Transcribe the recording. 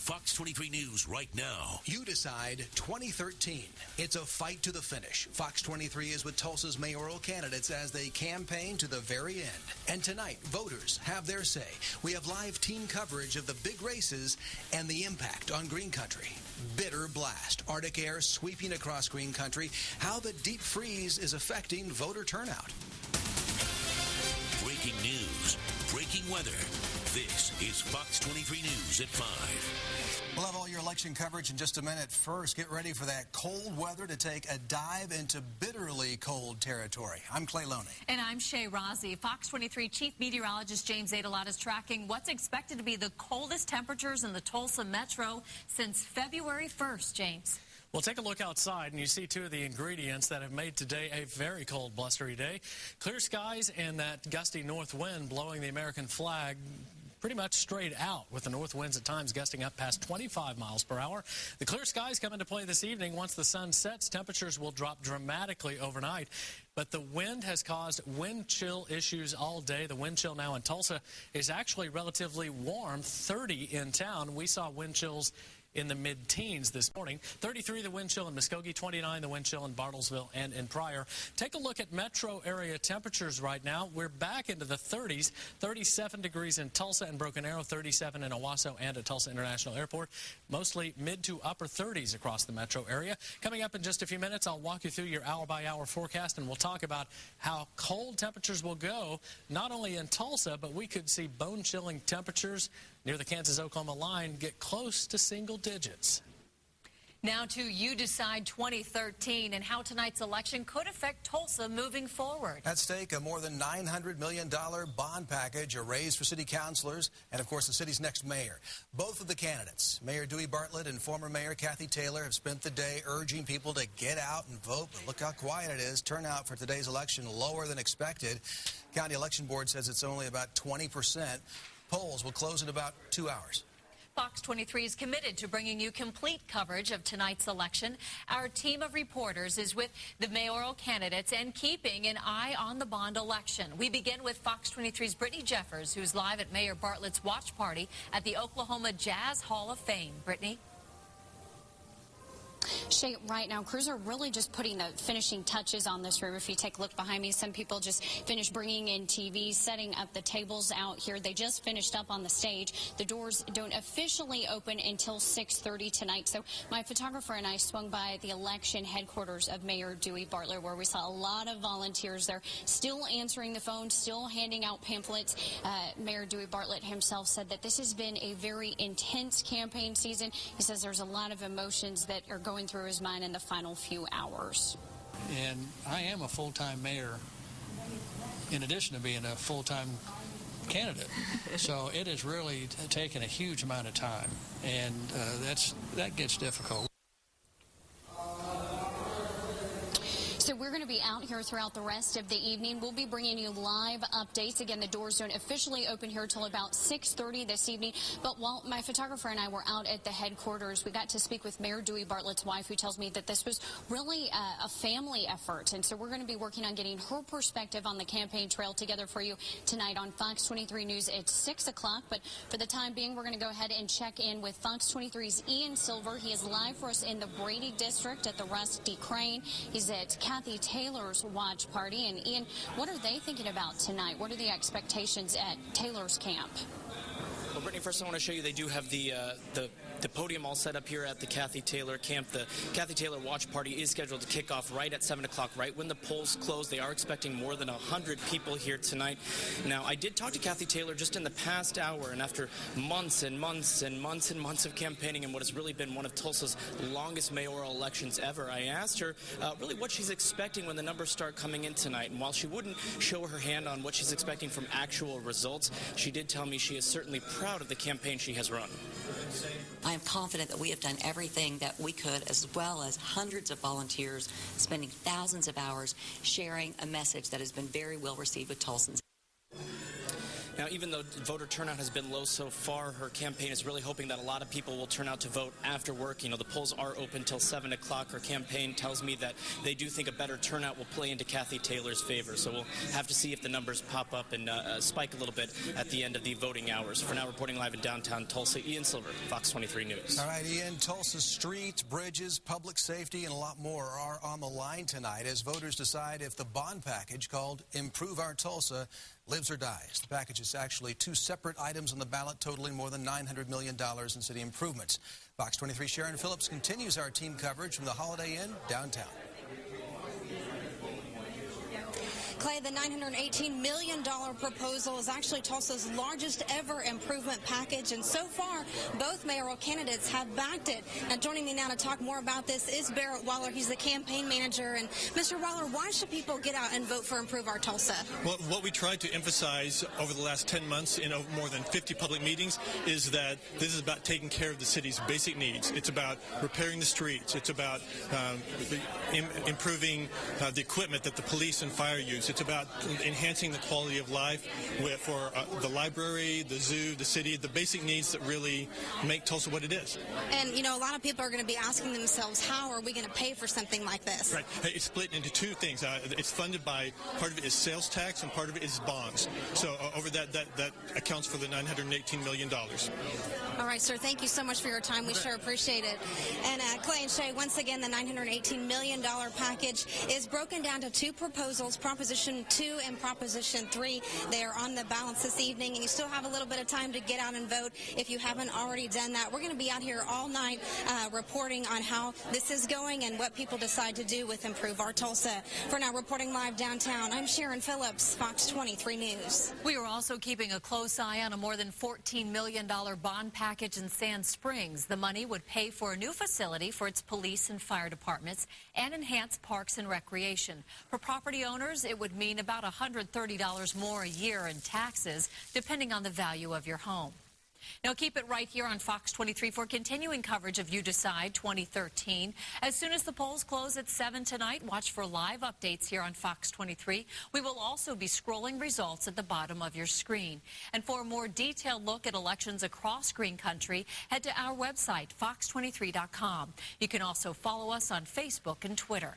Fox 23 News right now. You Decide 2013. It's a fight to the finish. Fox 23 is with Tulsa's mayoral candidates as they campaign to the very end. And tonight, voters have their say. We have live team coverage of the big races and the impact on green country. Bitter blast, Arctic air sweeping across green country, how the deep freeze is affecting voter turnout. Breaking news, breaking weather. This is Fox 23 News at 5. We'll have all your election coverage in just a minute. First, get ready for that cold weather to take a dive into bitterly cold territory. I'm Clay Loney. And I'm Shay Rozzi. Fox 23 Chief Meteorologist James Adelot is tracking what's expected to be the coldest temperatures in the Tulsa metro since February 1st, James. Well, take a look outside, and you see two of the ingredients that have made today a very cold, blustery day. Clear skies and that gusty north wind blowing the American flag pretty much straight out, with the north winds at times gusting up past 25 miles per hour. The clear skies come into play this evening. Once the sun sets, temperatures will drop dramatically overnight. But the wind has caused wind chill issues all day. The wind chill now in Tulsa is actually relatively warm, 30 in town. We saw wind chills in the mid-teens this morning. 33 the wind chill in Muskogee, 29 the wind chill in Bartlesville and in Pryor. Take a look at metro area temperatures right now. We're back into the 30s, 37 degrees in Tulsa and Broken Arrow, 37 in Owasso and at Tulsa International Airport. Mostly mid to upper 30s across the metro area. Coming up in just a few minutes, I'll walk you through your hour-by-hour forecast, and we'll talk about how cold temperatures will go, not only in Tulsa, but we could see bone-chilling temperatures near the Kansas-Oklahoma line get close to single digits. Now to You Decide 2013 and how tonight's election could affect Tulsa moving forward. At stake, a more than $900 million bond package, a raise for city councilors, and, of course, the city's next mayor. Both of the candidates, Mayor Dewey Bartlett and former Mayor Kathy Taylor, have spent the day urging people to get out and vote. But look how quiet it is. Turnout for today's election lower than expected. County Election Board says it's only about 20%. Polls will close in about 2 hours. Fox 23 is committed to bringing you complete coverage of tonight's election. Our team of reporters is with the mayoral candidates and keeping an eye on the bond election. We begin with Fox 23's Brittany Jeffers, who's live at Mayor Bartlett's watch party at the Oklahoma Jazz Hall of Fame. Brittany? Shay, right now, crews are really just putting the finishing touches on this room. If you take a look behind me, some people just finished bringing in TVs, setting up the tables out here. They just finished up on the stage. The doors don't officially open until 6:30 tonight. So my photographer and I swung by the election headquarters of Mayor Dewey Bartlett, where we saw a lot of volunteers there, still answering the phone, still handing out pamphlets. Mayor Dewey Bartlett himself said that this has been a very intense campaign season. He says there's a lot of emotions that are going through his mind in the final few hours. And I am a full-time mayor in addition to being a full-time candidate. So it has really taken a huge amount of time, and that gets difficult. So we're going to be out here throughout the rest of the evening. We'll be bringing you live updates. Again, the doors don't officially open here till about 6:30 this evening. But while my photographer and I were out at the headquarters, we got to speak with Mayor Dewey Bartlett's wife, who tells me that this was really a family effort. And so we're going to be working on getting her perspective on the campaign trail together for you tonight on Fox 23 News at 6 o'clock. But for the time being, we're going to go ahead and check in with Fox 23's Ian Silver. He is live for us in the Brady District at the Rusty Crane. He's at Kathy Taylor's watch party. And Ian, what are they thinking about tonight? What are the expectations at Taylor's camp? Well, Brittany, first I want to show you they do have the podium all set up here at the Kathy Taylor camp. The Kathy Taylor watch party is scheduled to kick off right at 7 o'clock, right when the polls close. They are expecting more than 100 people here tonight. Now, I did talk to Kathy Taylor just in the past hour, and after months and months and months and months of campaigning in what has really been one of Tulsa's longest mayoral elections ever, I asked her really what she's expecting when the numbers start coming in tonight. And while she wouldn't show her hand on what she's expecting from actual results, she did tell me she is certainly proud of the campaign she has run. I am confident that we have done everything that we could, as well as hundreds of volunteers spending thousands of hours sharing a message that has been very well received with Tulsans. Now, even though voter turnout has been low so far, her campaign is really hoping that a lot of people will turn out to vote after work. You know, the polls are open till 7 o'clock. Her campaign tells me that they do think a better turnout will play into Kathy Taylor's favor. So we'll have to see if the numbers pop up and spike a little bit at the end of the voting hours. For now, reporting live in downtown Tulsa, Ian Silver, Fox 23 News. All right, Ian, Tulsa's streets, bridges, public safety, and a lot more are on the line tonight as voters decide if the bond package called Improve Our Tulsa lives or dies. The package is actually two separate items on the ballot totaling more than $900 million in city improvements. Fox 23 Sharon Phillips continues our team coverage from the Holiday Inn downtown. Clay, the $918 million proposal is actually Tulsa's largest ever improvement package, and so far, both mayoral candidates have backed it. Now, joining me now to talk more about this is Barrett Waller. He's the campaign manager. And Mr. Waller, why should people get out and vote for Improve Our Tulsa? Well, what we tried to emphasize over the last 10 months in more than 50 public meetings is that this is about taking care of the city's basic needs. It's about repairing the streets. It's about improving the equipment that the police and fire use. It's about enhancing the quality of life for the library, the zoo, the city, the basic needs that really make Tulsa what it is. And, you know, a lot of people are going to be asking themselves, how are we going to pay for something like this? Right. It's split into two things. It's funded by, part of it is sales tax and part of it is bonds. So over that accounts for the $918 million. All right, sir, thank you so much for your time. We sure appreciate it. And Clay and Shay, once again, the $918 million package is broken down to two proposals, Proposition 2 and Proposition 3. They are on the balance this evening, and you still have a little bit of time to get out and vote if you haven't already done that. We're going to be out here all night reporting on how this is going and what people decide to do with Improve Our Tulsa. For now, reporting live downtown, I'm Sharon Phillips, Fox 23 News. We are also keeping a close eye on a more than $14 million bond package in Sand Springs. The money would pay for a new facility for its police and fire departments and enhance parks and recreation. For property owners, it would mean about $130 more a year in taxes, depending on the value of your home. Now keep it right here on Fox 23 for continuing coverage of You Decide 2013. As soon as the polls close at 7 tonight, watch for live updates here on Fox 23. We will also be scrolling results at the bottom of your screen. And for a more detailed look at elections across Green Country, head to our website, fox23.com. You can also follow us on Facebook and Twitter.